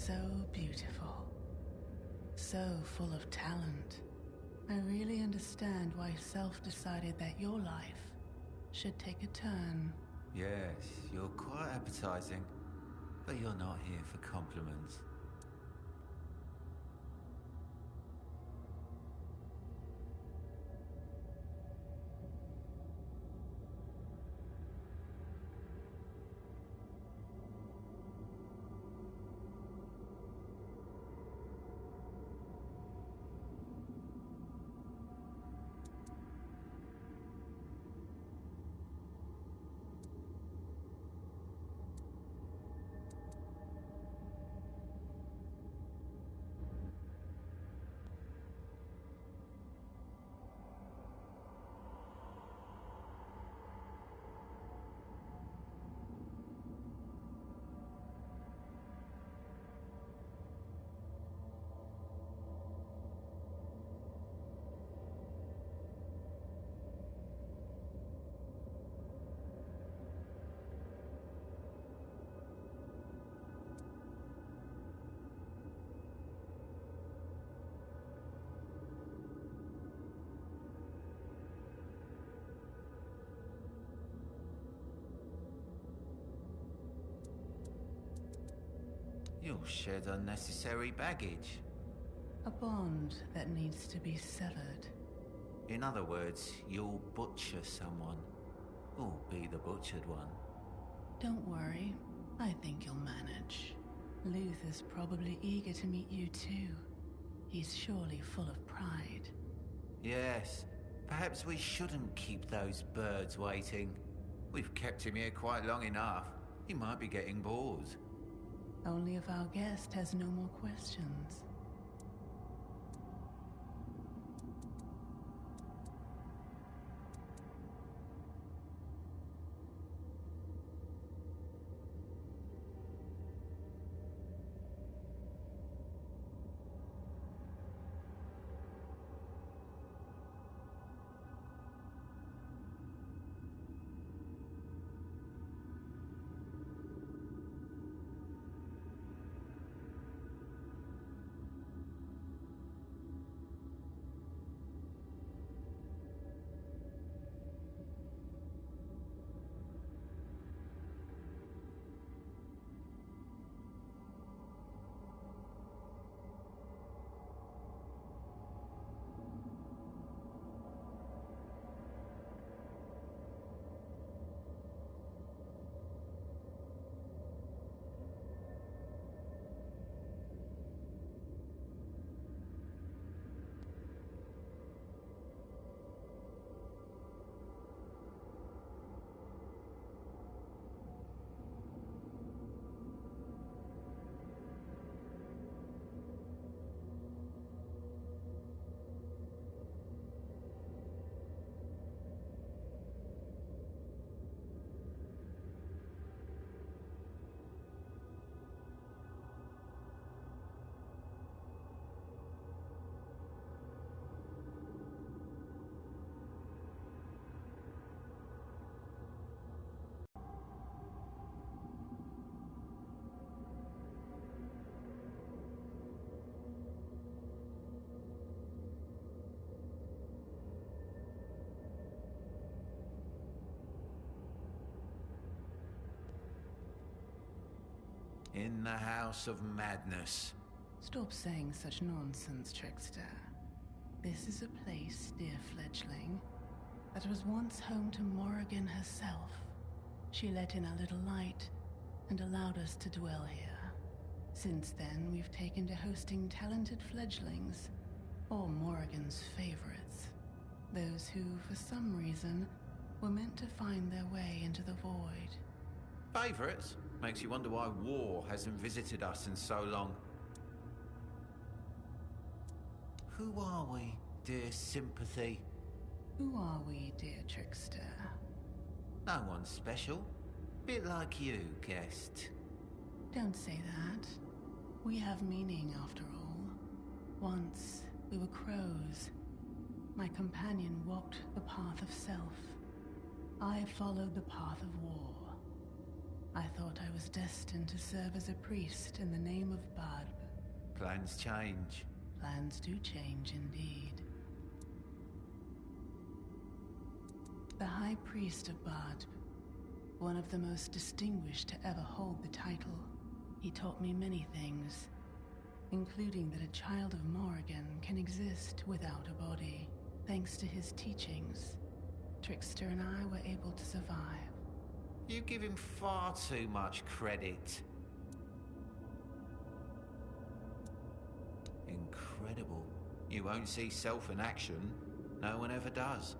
So beautiful. So full of talent. I really understand why Self decided that your life should take a turn. Yes, you're quite appetizing, but you're not here for compliments. You'll shed unnecessary baggage. A bond that needs to be severed. In other words, you'll butcher someone. Or be the butchered one. Don't worry, I think you'll manage. Luther's probably eager to meet you too. He's surely full of pride. Yes, perhaps we shouldn't keep those birds waiting. We've kept him here quite long enough. He might be getting bored. Only if our guest has no more questions. In the House of Madness. Stop saying such nonsense, Trickster. This is a place, dear fledgling, that was once home to Morrigan herself. She let in a little light and allowed us to dwell here. Since then, we've taken to hosting talented fledglings, or Morrigan's favorites. Those who, for some reason, were meant to find their way into the void. Favourites? Makes you wonder why war hasn't visited us in so long. Who are we, dear Sympathy? Who are we, dear Trickster? No one special. Bit like you, guest. Don't say that. We have meaning, after all. Once, we were crows. My companion walked the path of self. I followed the path of war. I thought I was destined to serve as a priest in the name of Barb. Plans change. Plans do change indeed. The High Priest of Bard, one of the most distinguished to ever hold the title. He taught me many things, including that a child of Morrigan can exist without a body. Thanks to his teachings, Trickster and I were able to survive. You give him far too much credit. Incredible. You won't see Self in action. No one ever does.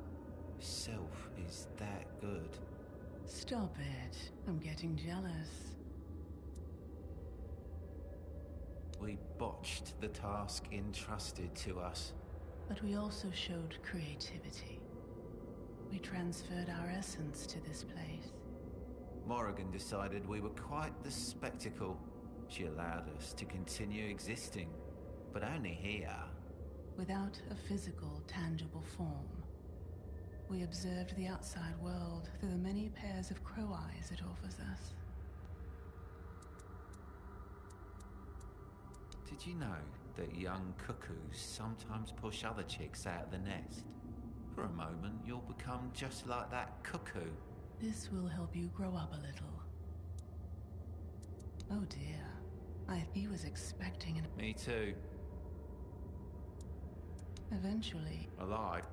Self is that good. Stop it. I'm getting jealous. We botched the task entrusted to us. But we also showed creativity. We transferred our essence to this place. Morrigan decided we were quite the spectacle. She allowed us to continue existing, but only here. Without a physical, tangible form. We observed the outside world through the many pairs of crow eyes it offers us. Did you know that young cuckoos sometimes push other chicks out of the nest? For a moment, you'll become just like that cuckoo. This will help you grow up a little. Oh dear. He was expecting an... Me too. Eventually. Alive.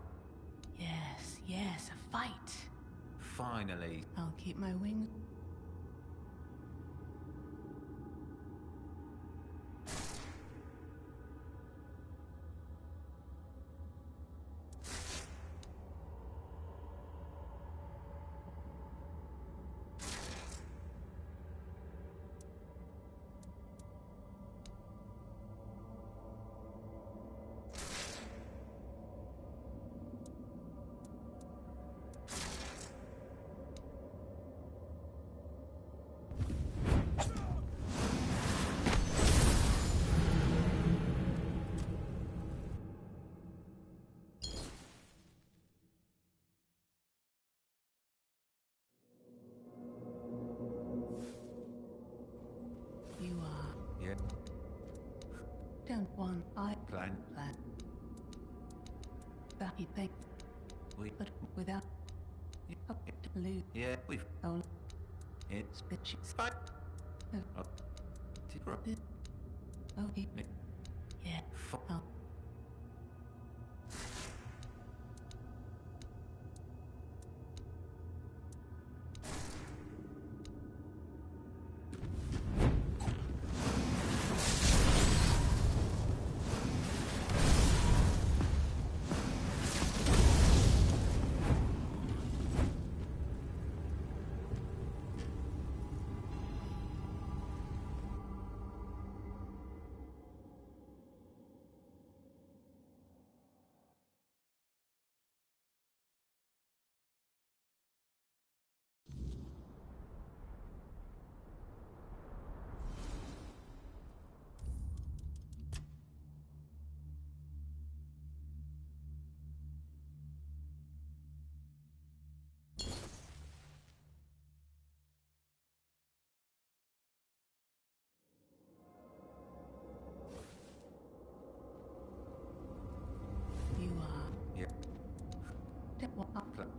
Yes, yes, a fight. Finally. I'll keep my wings... Don't want Plan. That he think. But without lose. Yeah, we've Own it's bitches. fight. Oh, he. Yeah. Oh.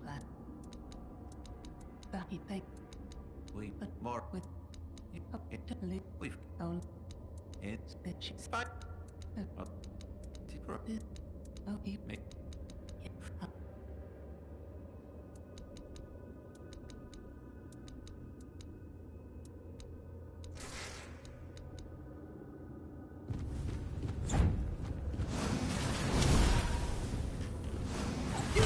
Plan. That he think. We But more with we've own it's bitches. fight. Oh, he. Me. Yeah.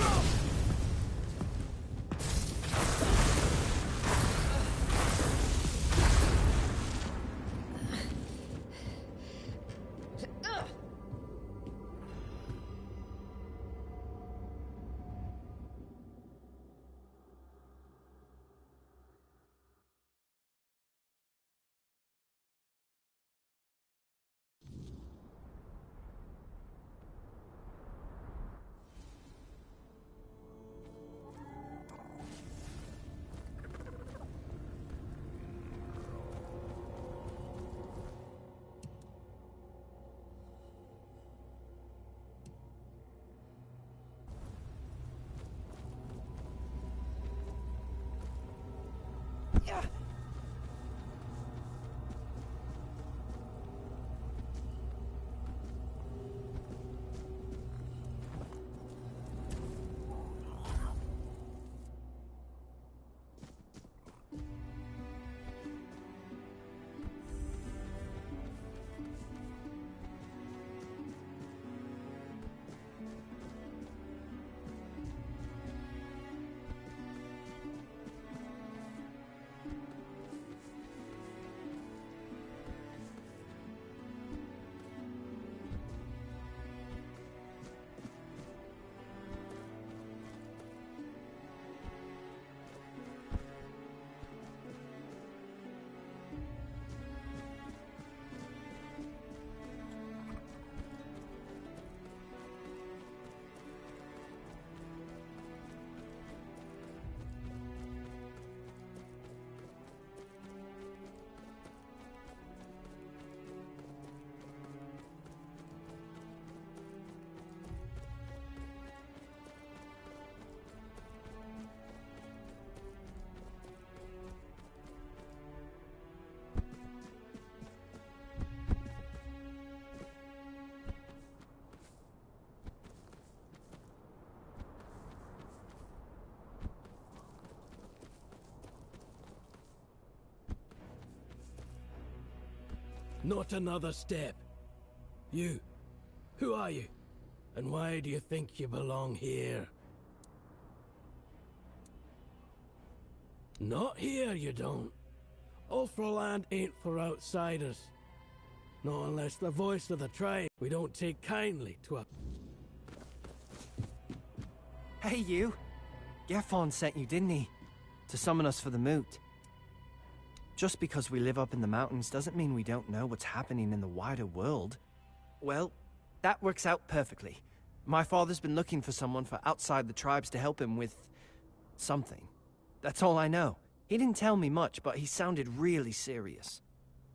Not another step. You. Who are you? And why do you think you belong here? Not here, you don't. Ulfraland ain't for outsiders. Not unless the voice of the tribe. We don't take kindly to a... Hey, you! Gefon sent you, didn't he? To summon us for the moot. Just because we live up in the mountains doesn't mean we don't know what's happening in the wider world. Well, that works out perfectly. My father's been looking for someone for outside the tribes to help him with... something. That's all I know. He didn't tell me much, but he sounded really serious.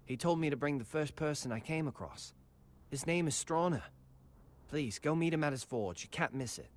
He told me to bring the first person I came across. His name is Strana. Please, go meet him at his forge. You can't miss it.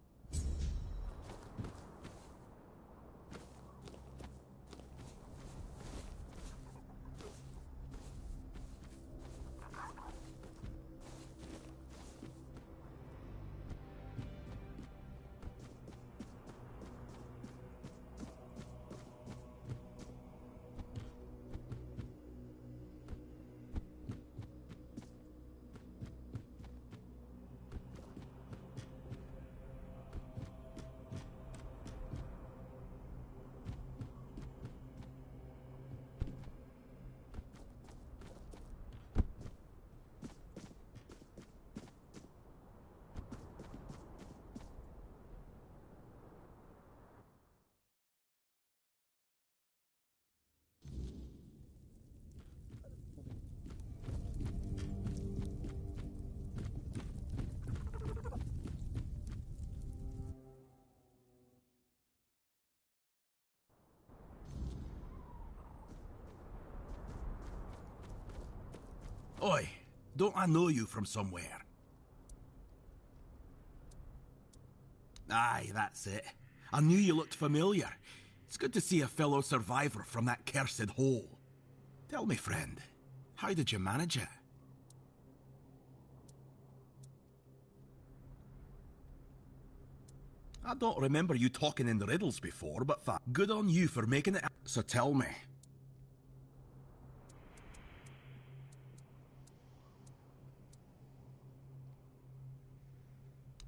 Oi, don't I know you from somewhere? Aye, that's it. I knew you looked familiar. It's good to see a fellow survivor from that cursed hole. Tell me, friend, how did you manage it? I don't remember you talking in the riddles before, but good on you for making it. So tell me.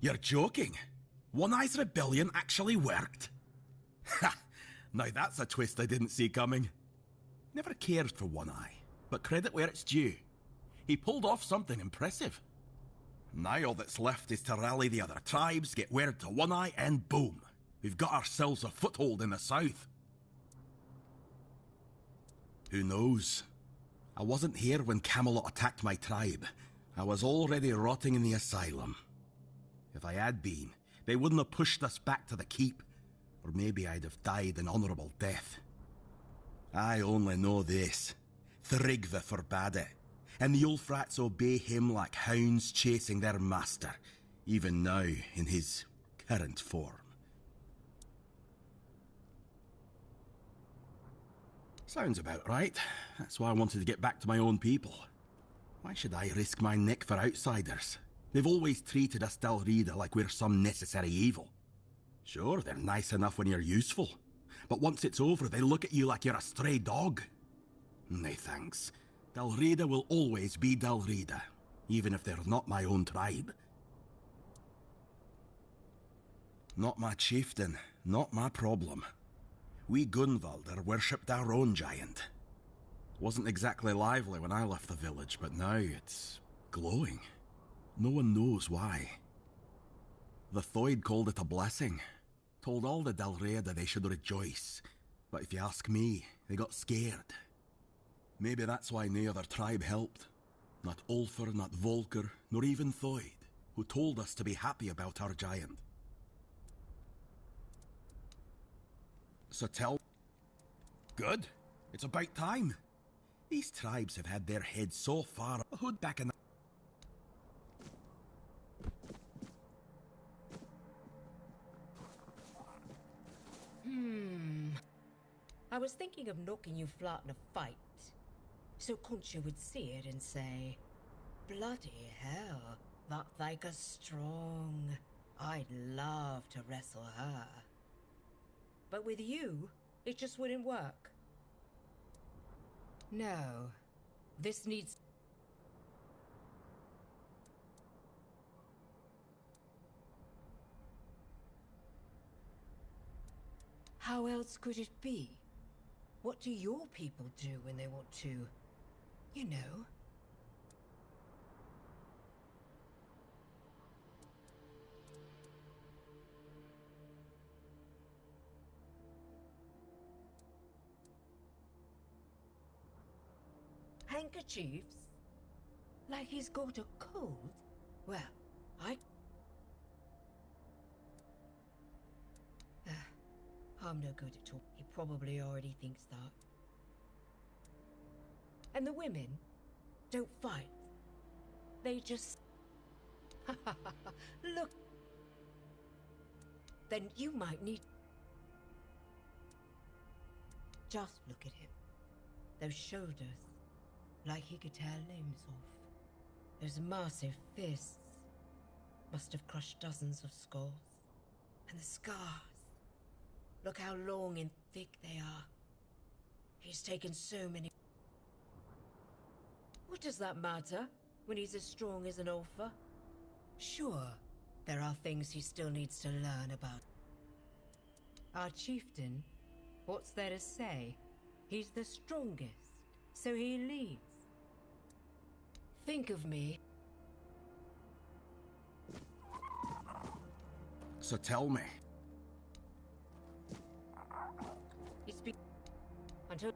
You're joking? One Eye's rebellion actually worked? Ha! Now that's a twist I didn't see coming. Never cared for One Eye, but credit where it's due. He pulled off something impressive. Now all that's left is to rally the other tribes, get word to One Eye, and boom! We've got ourselves a foothold in the south. Who knows? I wasn't here when Camelot attacked my tribe. I was already rotting in the asylum. If I had been, they wouldn't have pushed us back to the keep. Or maybe I'd have died an honourable death. I only know this. Thrigve forbade it. And the Ulfrats obey him like hounds chasing their master, even now in his current form. Sounds about right. That's why I wanted to get back to my own people. Why should I risk my neck for outsiders? They've always treated us Dalrida like we're some necessary evil. Sure, they're nice enough when you're useful. But once it's over, they look at you like you're a stray dog. Nay, thanks. Dalrida will always be Dalrida, even if they're not my own tribe. Not my chieftain, not my problem. We Gunvalder worshipped our own giant. Wasn't exactly lively when I left the village, but now it's glowing. No one knows why. The Thoid called it a blessing. Told all the Dalrida they should rejoice. But if you ask me, they got scared. Maybe that's why no other tribe helped. Not Ulfr, not Volker, nor even Thoid, who told us to be happy about our giant. So tell... Good. It's about time. These tribes have had their heads so far hood back in the... I was thinking of knocking you flat in a fight, so Concha would see it and say, "Bloody hell, that Thyka's strong. I'd love to wrestle her." But with you, it just wouldn't work. No, this needs... How else could it be? What do your people do when they want to, you know? Handkerchiefs? Like he's got a cold? Well, I'm no good at all. He probably already thinks that. And the women don't fight. They just... Look. Then you might need... Just look at him. Those shoulders. Like he could tear limbs off. Those massive fists. Must have crushed dozens of skulls. And the scars. Look how long and thick they are. He's taken so many... What does that matter, when he's as strong as an Ulfr? Sure, there are things he still needs to learn about. Our chieftain, what's there to say? He's the strongest, so he leads. Think of me. So tell me. Until...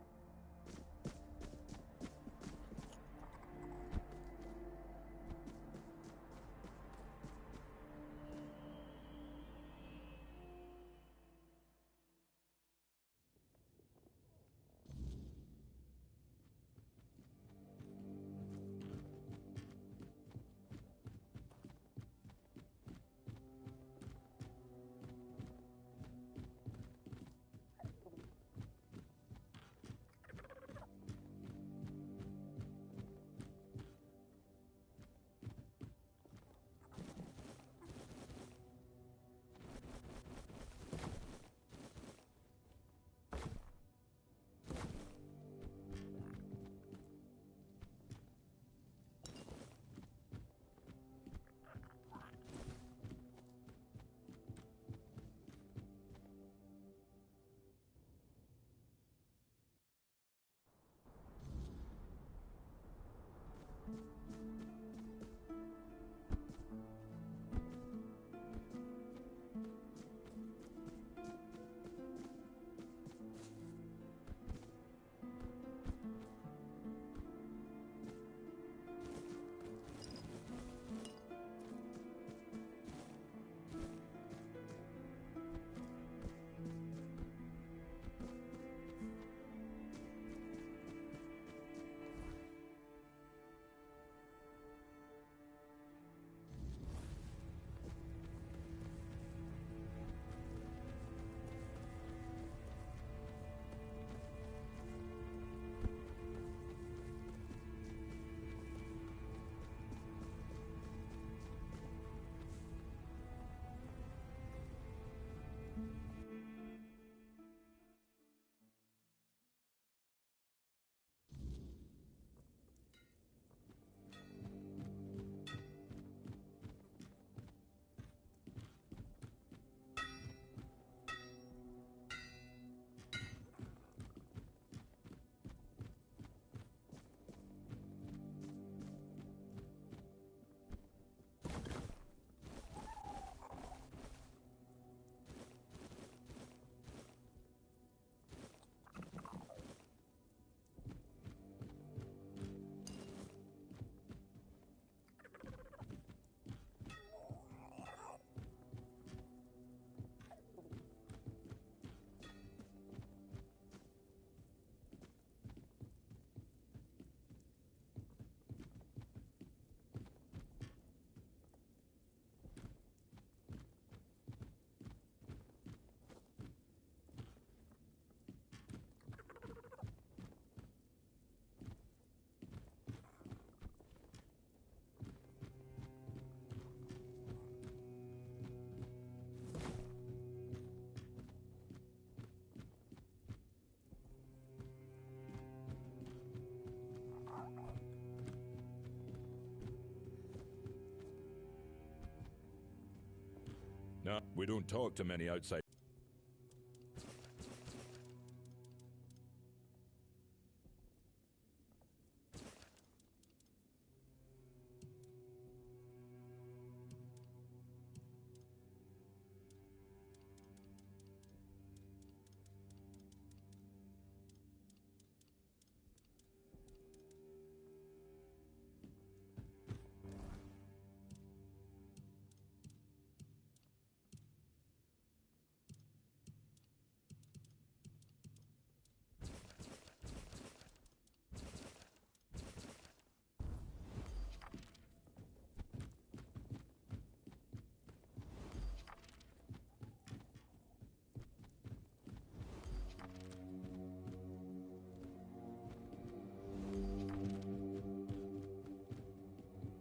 No, we don't talk to many outside.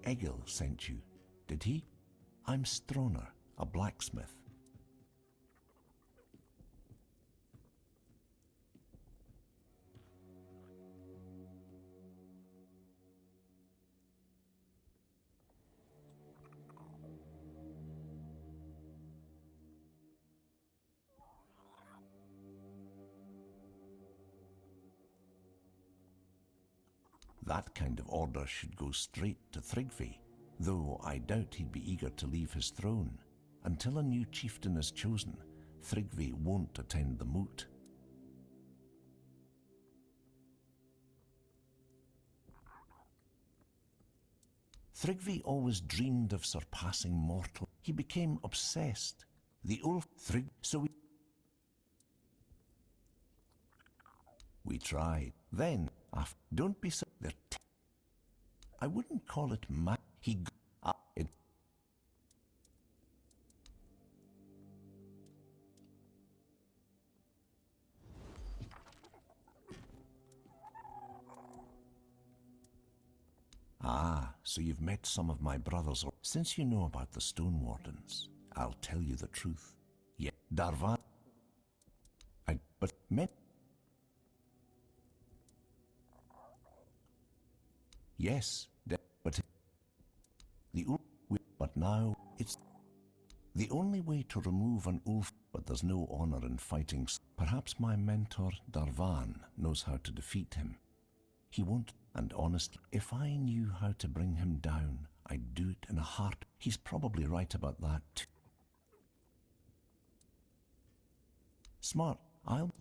Egil sent you, did he? I'm Stroner, a blacksmith. That kind of order should go straight to Thrigvi, though I doubt he'd be eager to leave his throne. Until a new chieftain is chosen, Thrigvi won't attend the moot. Thrigvi always dreamed of surpassing mortal. He became obsessed. The Ulf Thrigg, so we tried. Then, don't be so. I wouldn't call it it. Ah, so you've met some of my brothers. Since you know about the Stone Wardens, I'll tell you the truth. Yeah, Darvan. But met. Yes, but but now it's the only way to remove an Ulf. But there's no honor in fighting. Perhaps my mentor Darvan knows how to defeat him. He won't. And honestly, if I knew how to bring him down, I'd do it in a heart. He's probably right about that too. Smart. I'll.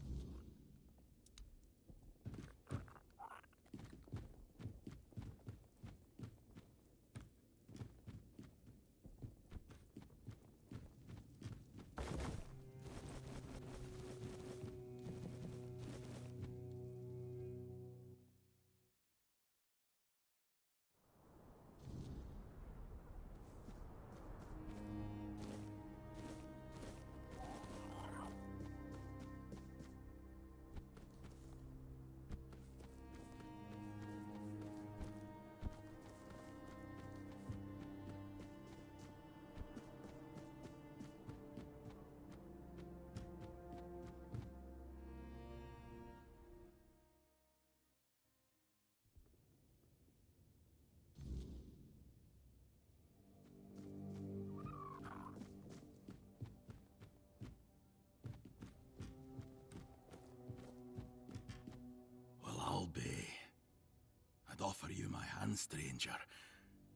I'd offer you my hand, stranger,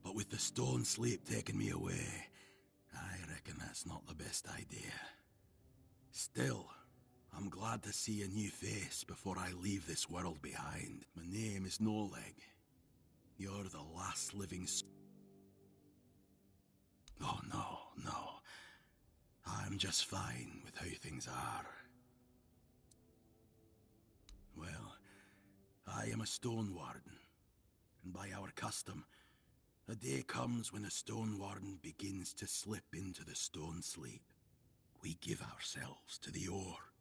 but with the stone sleep taking me away, I reckon that's not the best idea. Still, I'm glad to see a new face before I leave this world behind. My name is Noleg. You're the last living Oh, no. I'm just fine with how things are. Well, I am a Stone Warden, and by our custom, a day comes when a Stone Warden begins to slip into the stone sleep. We give ourselves to the ore.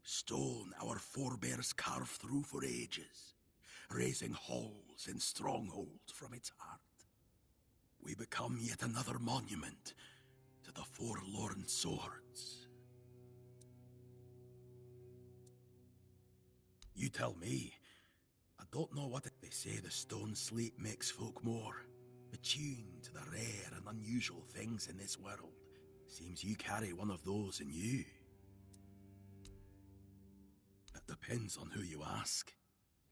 Stone our forebears carved through for ages, raising halls and strongholds from its heart. We become yet another monument to the forlorn swords. You tell me. I don't know what they say. The stone sleep makes folk more attuned to the rare and unusual things in this world. Seems you carry one of those in you. It depends on who you ask.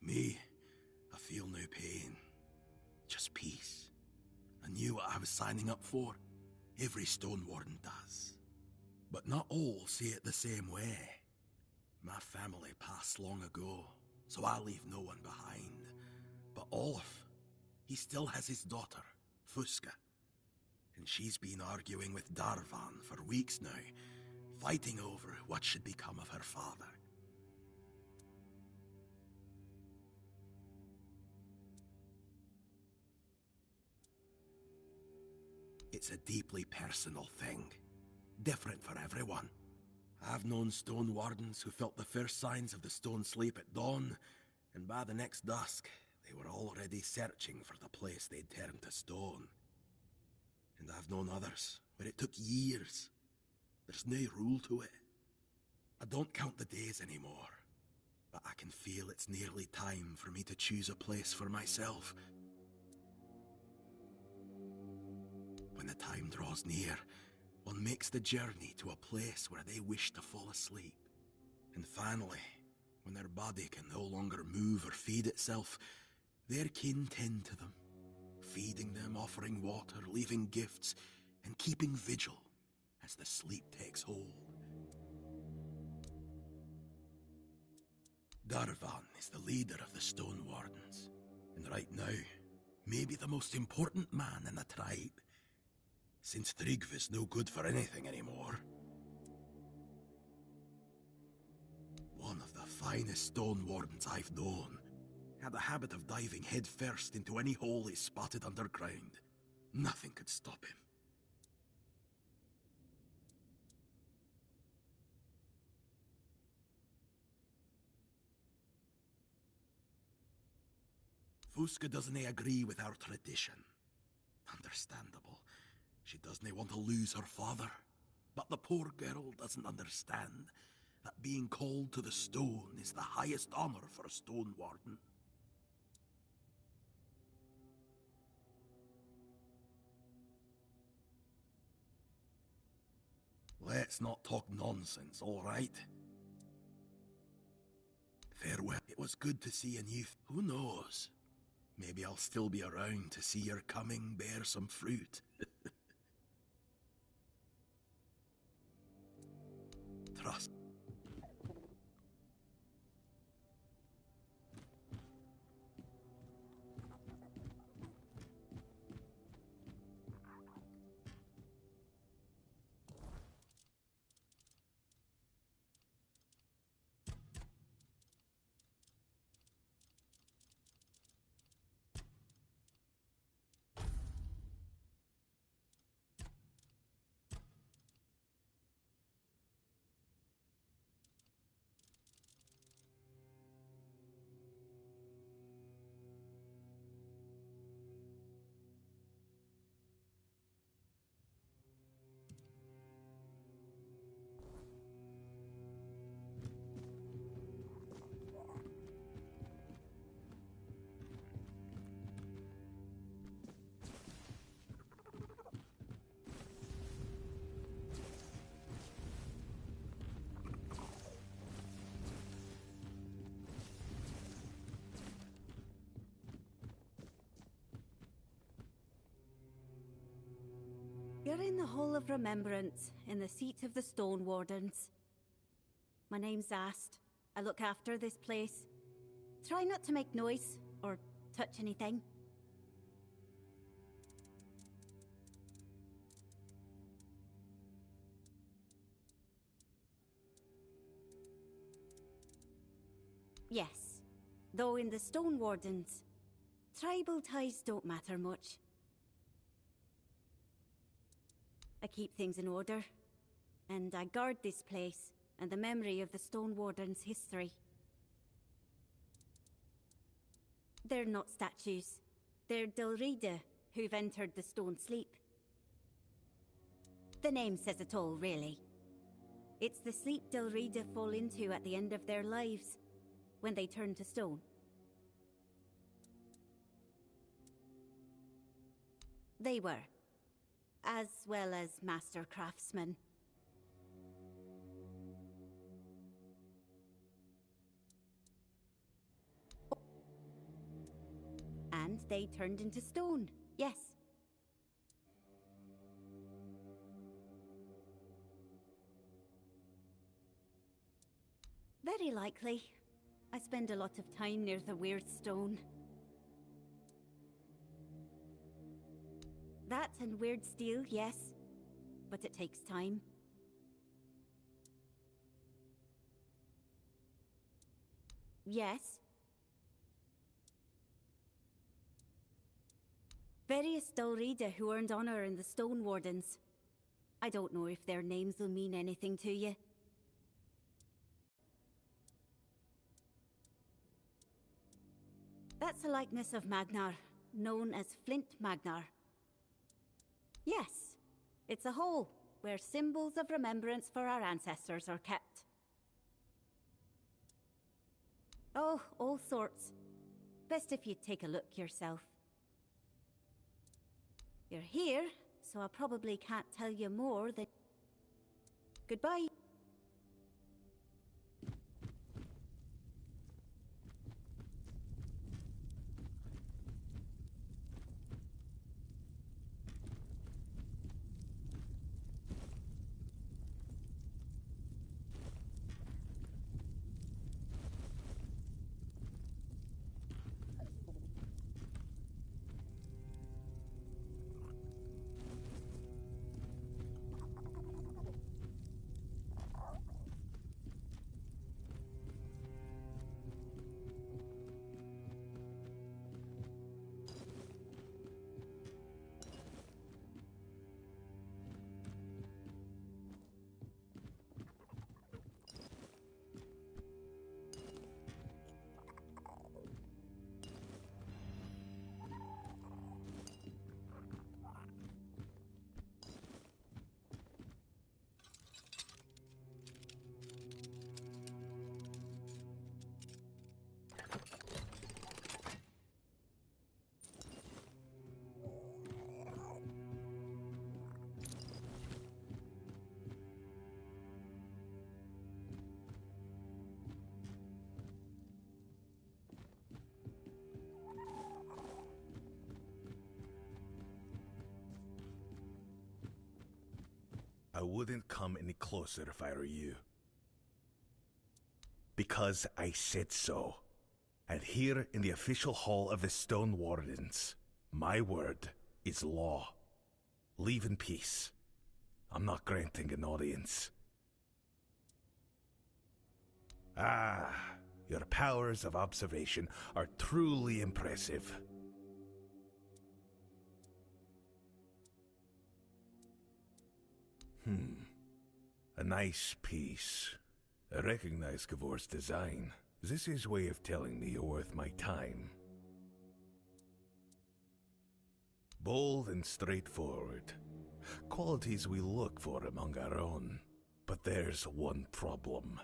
Me, I feel no pain. Just peace. I knew what I was signing up for. Every Stone Warden does. But not all see it the same way. My family passed long ago, so I leave no one behind. But Olaf, he still has his daughter, Fusca. And she's been arguing with Darvan for weeks now, fighting over what should become of her father. It's a deeply personal thing, different for everyone. I've known Stone Wardens who felt the first signs of the Stone Sleep at dawn, and by the next dusk, they were already searching for the place they'd turned to stone. And I've known others where it took years. There's no rule to it. I don't count the days anymore, but I can feel it's nearly time for me to choose a place for myself. When the time draws near, one makes the journey to a place where they wish to fall asleep. And finally, when their body can no longer move or feed itself, their kin tend to them, feeding them, offering water, leaving gifts, and keeping vigil as the sleep takes hold. Darvan is the leader of the Stone Wardens, and right now, maybe the most important man in the tribe, since Tryggva's no good for anything anymore. One of the finest Stone Wardens I've known, had a habit of diving headfirst into any hole he spotted underground. Nothing could stop him. Fusca doesn't agree with our tradition. Understandable. She doesn't want to lose her father. But the poor girl doesn't understand that being called to the stone is the highest honor for a Stone Warden. Let's not talk nonsense, all right? Farewell. It was good to see you. Who knows? Maybe I'll still be around to see your coming bear some fruit. Trust. You're in the Hall of Remembrance, in the seat of the Stone Wardens. My name's Ast. I look after this place. Try not to make noise, or touch anything. Yes, though in the Stone Wardens, tribal ties don't matter much. I keep things in order, and I guard this place and the memory of the Stone Warden's history. They're not statues. They're Dylrida, who've entered the Stone Sleep. The name says it all, really. It's the sleep Dylrida fall into at the end of their lives, when they turn to stone. They were. as well as master craftsman. And they turned into stone, yes. Very likely. I spend a lot of time near the weird stone. That and weird steel, yes. But it takes time. Yes. Various Dulrida who earned honor in the Stone Wardens. I don't know if their names will mean anything to you. That's a likeness of Magnar, known as Flint Magnar. Yes, it's a hole where symbols of remembrance for our ancestors are kept. Oh, all sorts. Best if you take a look yourself. You're here, so I probably can't tell you more than... Goodbye. I wouldn't come any closer if I were you. Because I said so. And here in the official hall of the Stone Wardens, my word is law. Leave in peace. I'm not granting an audience. Ah, your powers of observation are truly impressive. A nice piece. I recognize Gavor's design. Is this his way of telling me you're worth my time? Bold and straightforward. Qualities we look for among our own. But there's one problem.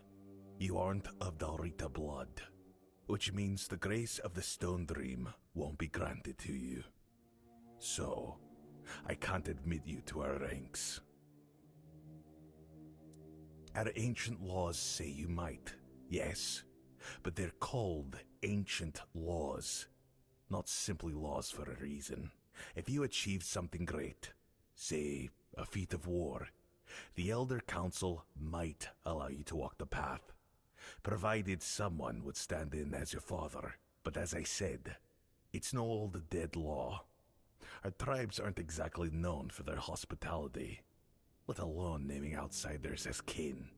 You aren't of Dalrita blood. Which means the grace of the Stone Dream won't be granted to you. So, I can't admit you to our ranks. Our ancient laws say you might, yes, but they're called ancient laws, not simply laws for a reason. If you achieved something great, say a feat of war, the Elder Council might allow you to walk the path, provided someone would stand in as your father. But as I said, it's no old dead law. Our tribes aren't exactly known for their hospitality, let alone naming outsiders as kin.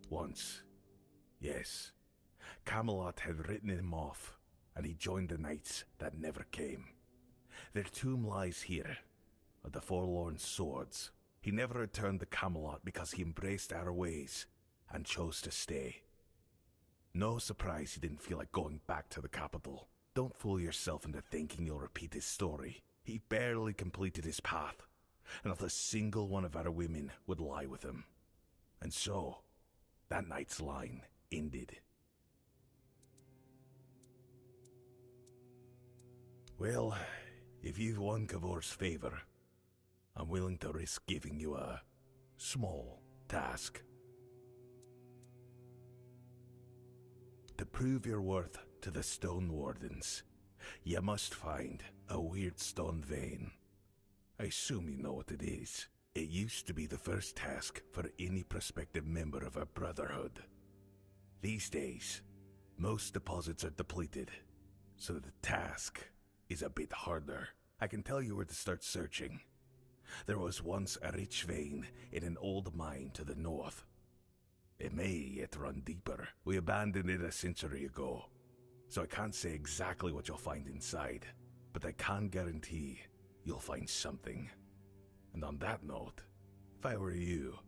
Once, yes, Camelot had written him off, and he joined the knights that never came. Their tomb lies here, at the Forlorn Swords. He never returned to Camelot because he embraced our ways, and chose to stay. No surprise he didn't feel like going back to the capital. Don't fool yourself into thinking you'll repeat his story. He barely completed his path, and not a single one of our women would lie with him. And so, that night's line ended. Well, if you've won Kavor's favor, I'm willing to risk giving you a small task. To prove your worth to the Stone Wardens, you must find a weird stone vein. I assume you know what it is. It used to be the first task for any prospective member of our Brotherhood. These days, most deposits are depleted, so the task is a bit harder. I can tell you where to start searching. There was once a rich vein in an old mine to the north. It may yet run deeper. We abandoned it a century ago, so I can't say exactly what you'll find inside, but I can guarantee you'll find something. And on that note, if I were you,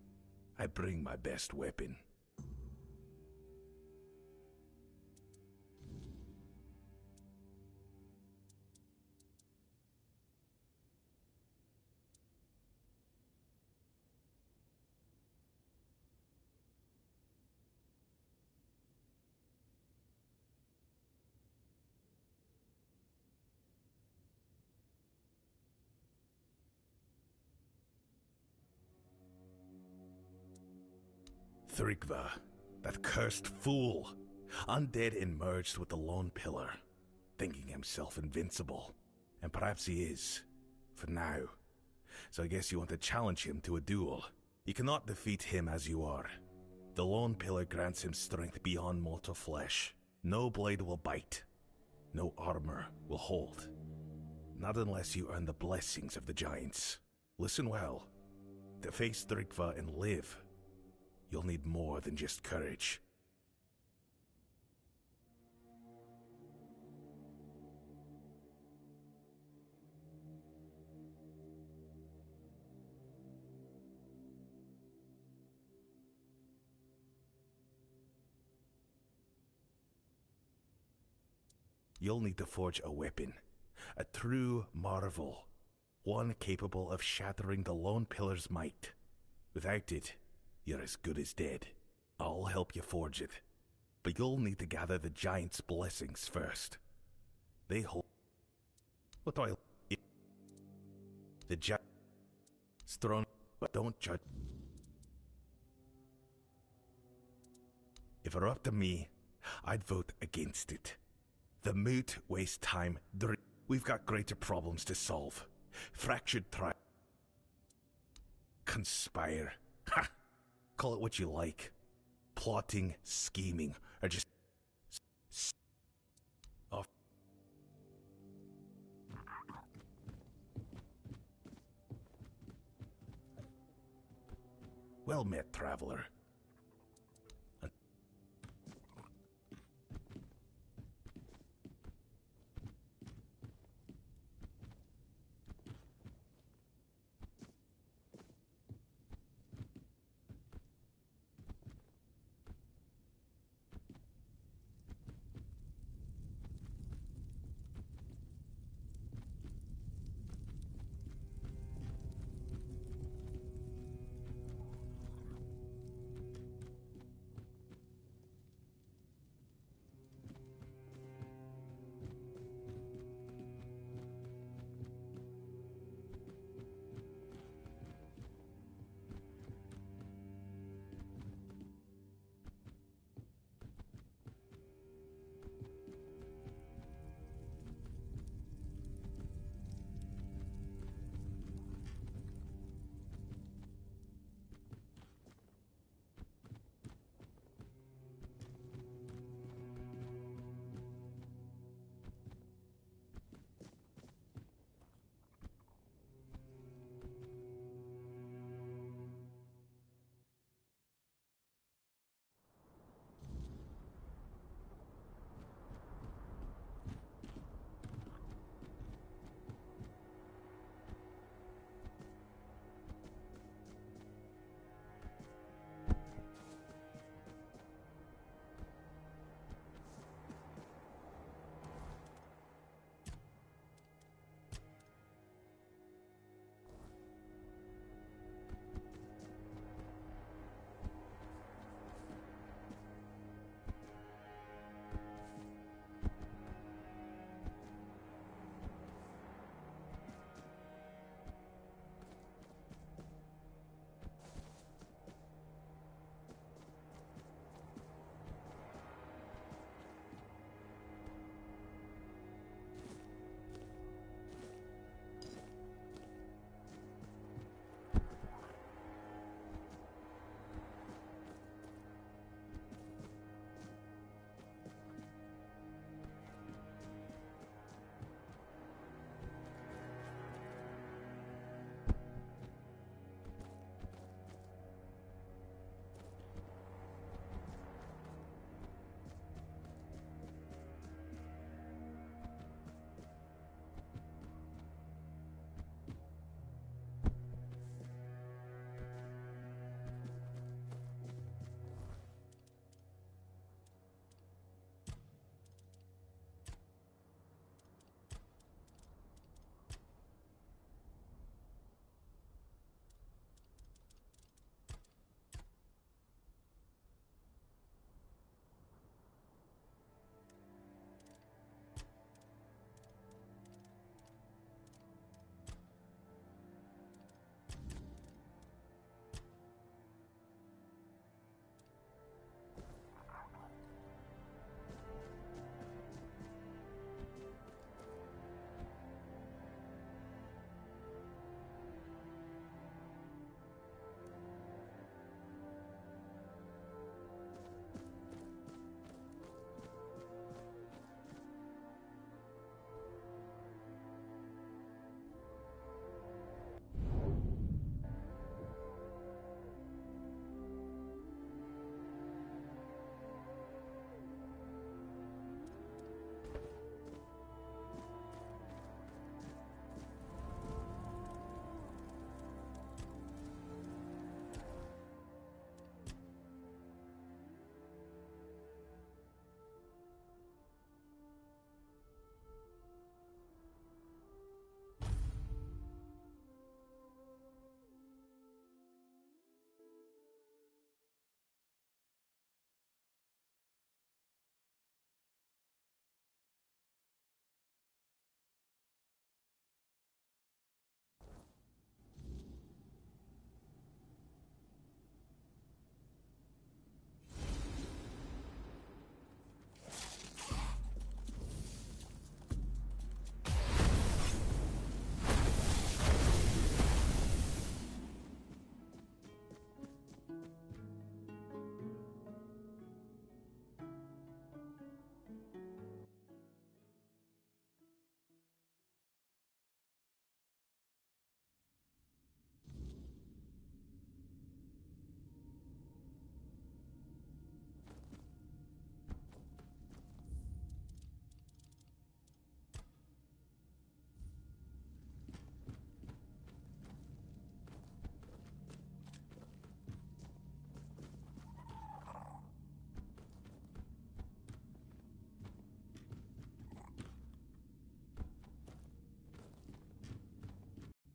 I'd bring my best weapon. Thrikva, that cursed fool! Undead emerged with the Lone Pillar, thinking himself invincible. And perhaps he is, for now. So I guess you want to challenge him to a duel. You cannot defeat him as you are. The Lone Pillar grants him strength beyond mortal flesh. No blade will bite. No armor will hold. Not unless you earn the blessings of the Giants. Listen well. To face Thrikva and live, you'll need more than just courage. You'll need to forge a weapon. A true marvel. One capable of shattering the Lone Pillar's might. Without it, you're as good as dead. I'll help you forge it. But you'll need to gather the Giants' blessings first. They hold... What do I... The Giants... Throne... But don't judge... If it were up to me, I'd vote against it. The moot wastes time. We've got greater problems to solve. Fractured conspire. Ha! Call it what you like. Plotting, scheming, or just... off. Well met, traveler.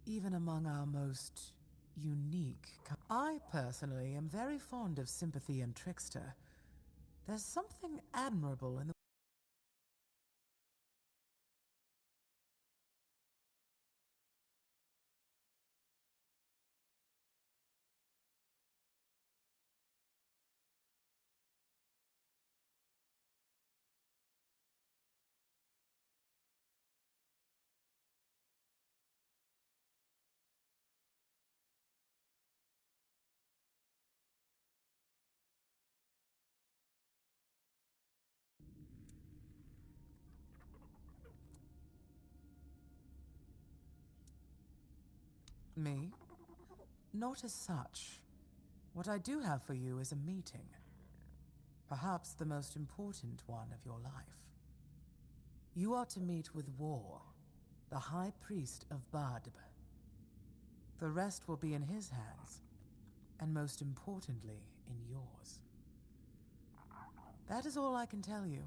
even among our most unique. I personally am very fond of Sympathy and Trickster. There's something admirable in the Me? Not as such. What I do have for you is a meeting. Perhaps the most important one of your life. You are to meet with War, the High Priest of Badb. The rest will be in his hands, and most importantly, in yours. That is all I can tell you.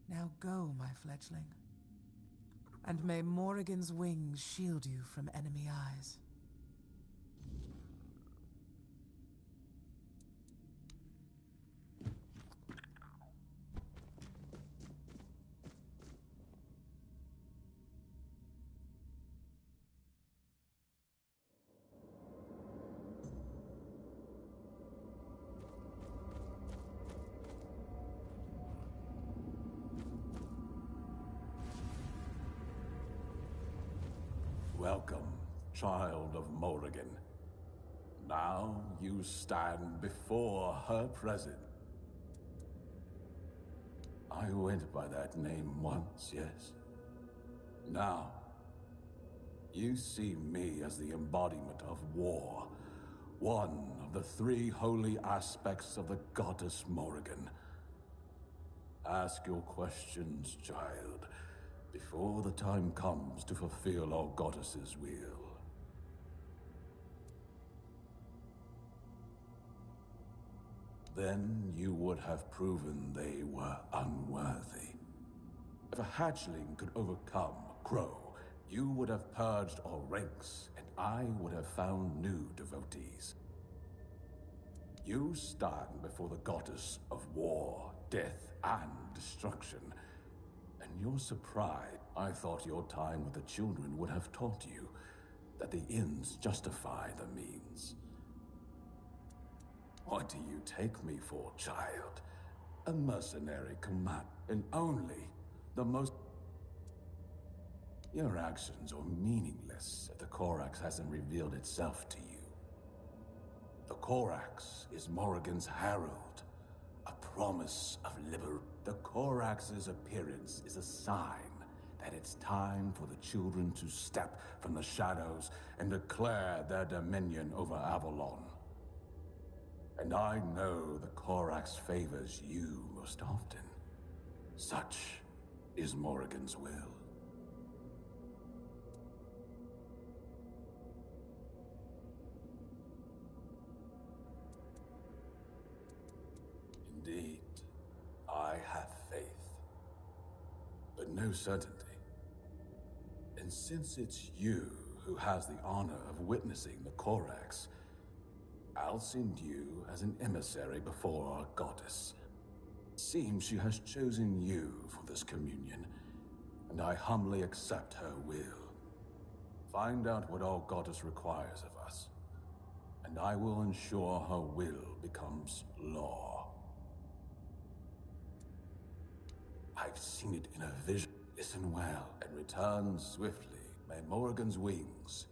Now go, my fledgling. And may Morrigan's wings shield you from enemy eyes. Welcome, child of Morrigan. Now you stand before her presence. I went by that name once, yes. Now, you see me as the embodiment of war, one of the three holy aspects of the goddess Morrigan. Ask your questions, child, before the time comes to fulfill our goddess's will. Then you would have proven they were unworthy. If a hatchling could overcome a crow, you would have purged our ranks, and I would have found new devotees. You stand before the goddess of war, death, and destruction. And you're surprised. I thought your time with the children would have taught you that the ends justify the means. What do you take me for, child? A mercenary command, and only the most... Your actions are meaningless if the Corax hasn't revealed itself to you. The Corax is Morrigan's herald, a promise of liberty. The Corax's appearance is a sign that it's time for the children to step from the shadows and declare their dominion over Avalon. And I know the Corax favors you most often. Such is Morrigan's will. Indeed, I have faith, but no certainty. And since it's you who has the honor of witnessing the Corax, I'll send you as an emissary before our goddess. Seems she has chosen you for this communion, and I humbly accept her will. Find out what our goddess requires of us, and I will ensure her will becomes law. I've seen it in a vision. Listen well and return swiftly. May Morrigan's wings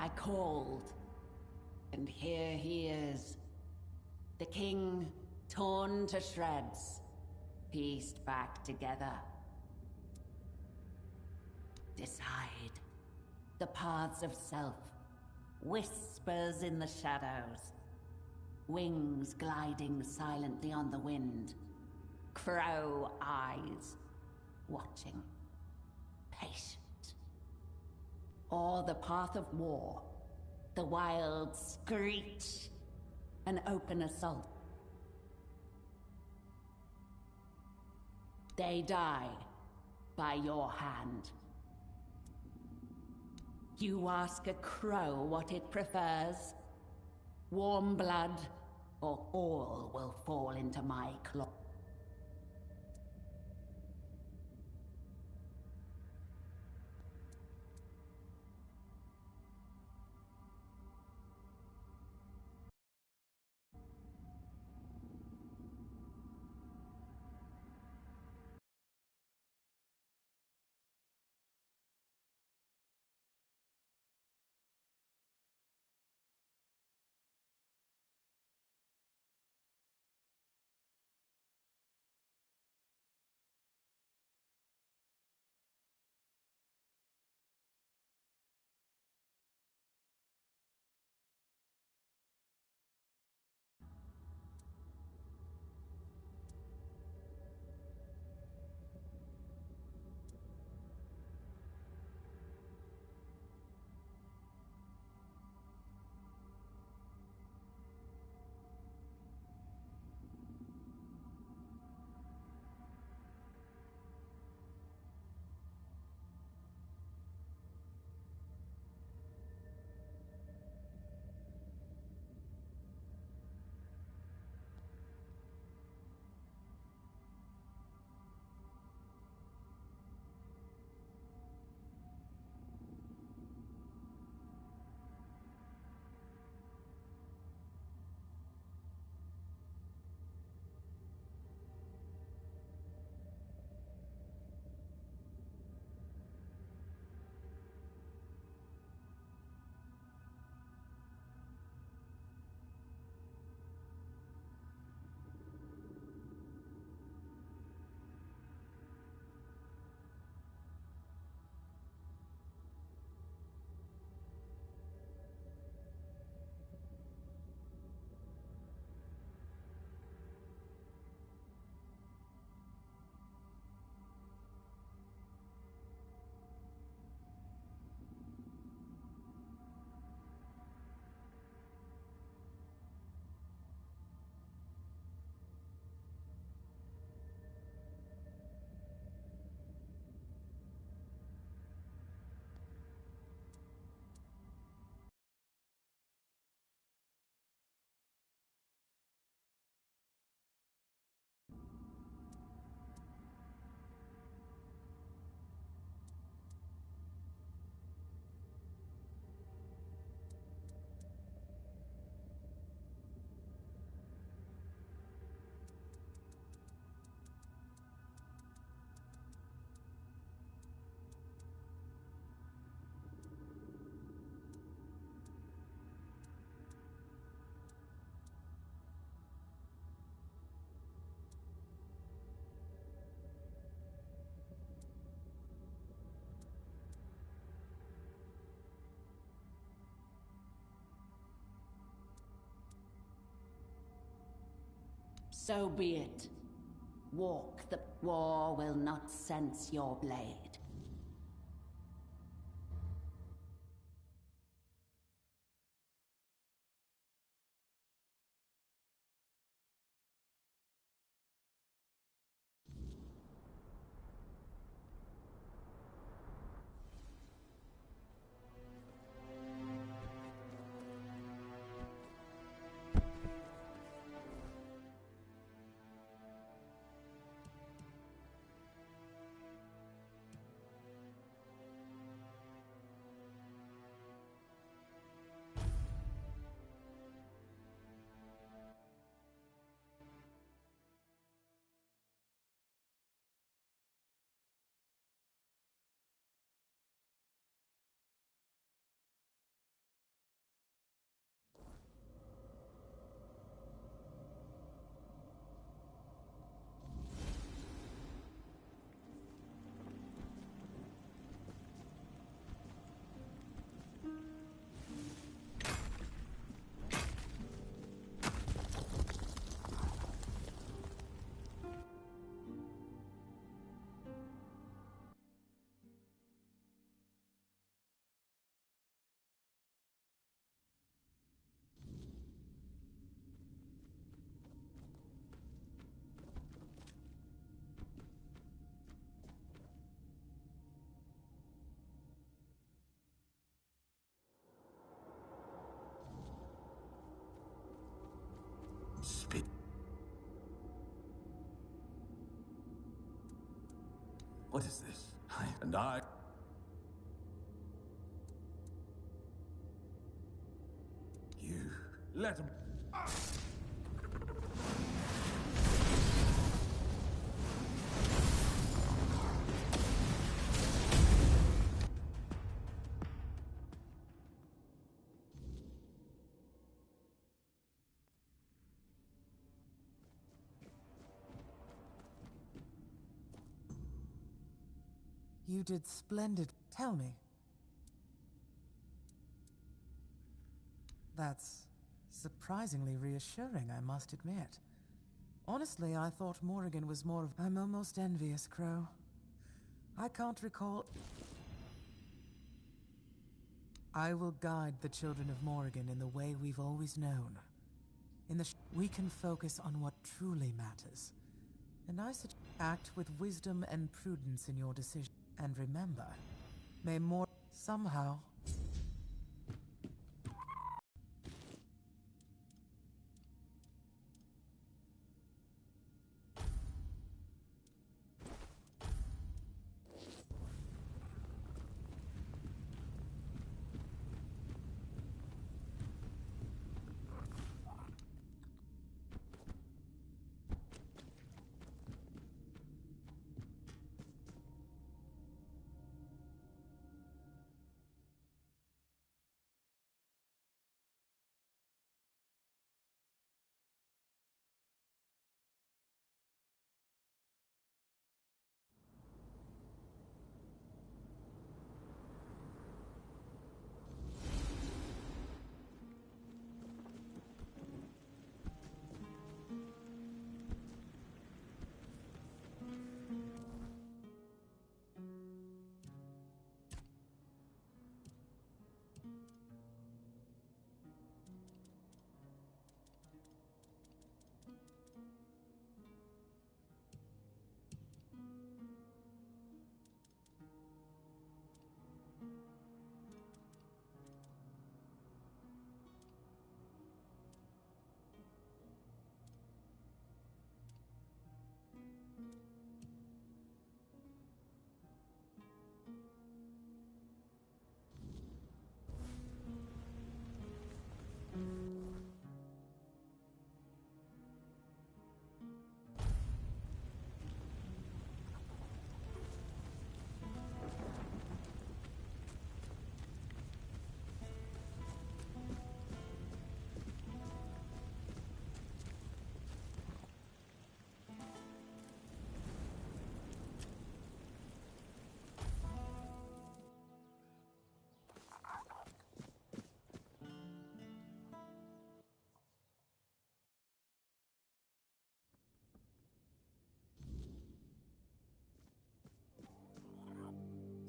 I called, and here he is. The king, torn to shreds, pieced back together. Decide. The paths of self. Whispers in the shadows. Wings gliding silently on the wind. Crow eyes. Watching. Patient. Or the path of war. The wild screech. An open assault. They die by your hand. You ask a crow what it prefers. Warm blood, or all will fall into my claw. So be it. Walk the war will not sense your blade. What is this? And I... You... Let him... You did splendid. Tell me. That's surprisingly reassuring, I must admit. Honestly, I thought Morrigan was more of... I'm almost envious, Crow. I can't recall... I will guide the children of Morrigan in the way we've always known. We can focus on what truly matters. And I suggest act with wisdom and prudence in your decision. And remember, may more somehow...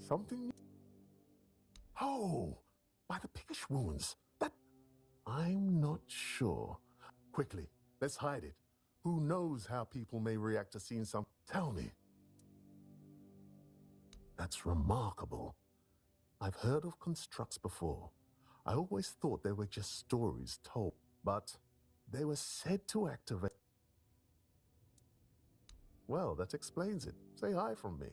Something? Oh, by the piggish wounds. That... I'm not sure. Quickly, let's hide it. Who knows how people may react to seeing some... Tell me. That's remarkable. I've heard of constructs before. I always thought they were just stories told, but they were said to activate... Well, that explains it. Say hi from me.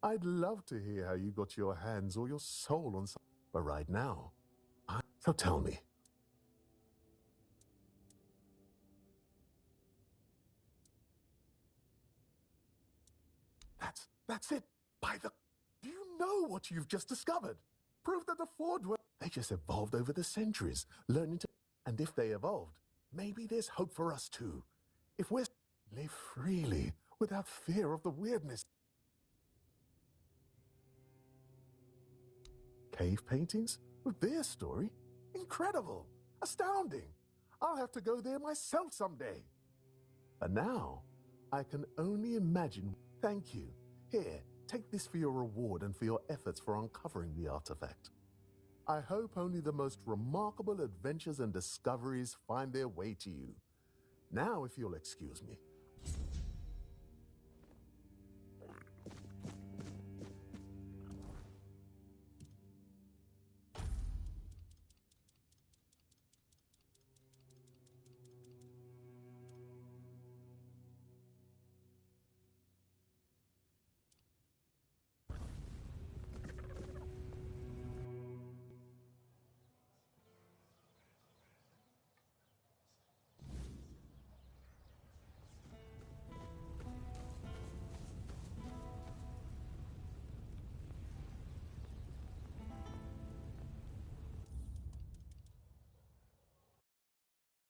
I'd love to hear how you got your hands or your soul on something. But right now, so tell me. That's it. By the... Do you know what you've just discovered? Proof that the Ford were... They just evolved over the centuries, learning to... And if they evolved, maybe there's hope for us too. If we're... Live freely, without fear of the weirdness. Cave paintings? With their story? Incredible! Astounding! I'll have to go there myself someday. And now, I can only imagine... Thank you. Here, take this for your reward and for your efforts for uncovering the artifact. I hope only the most remarkable adventures and discoveries find their way to you. Now, if you'll excuse me,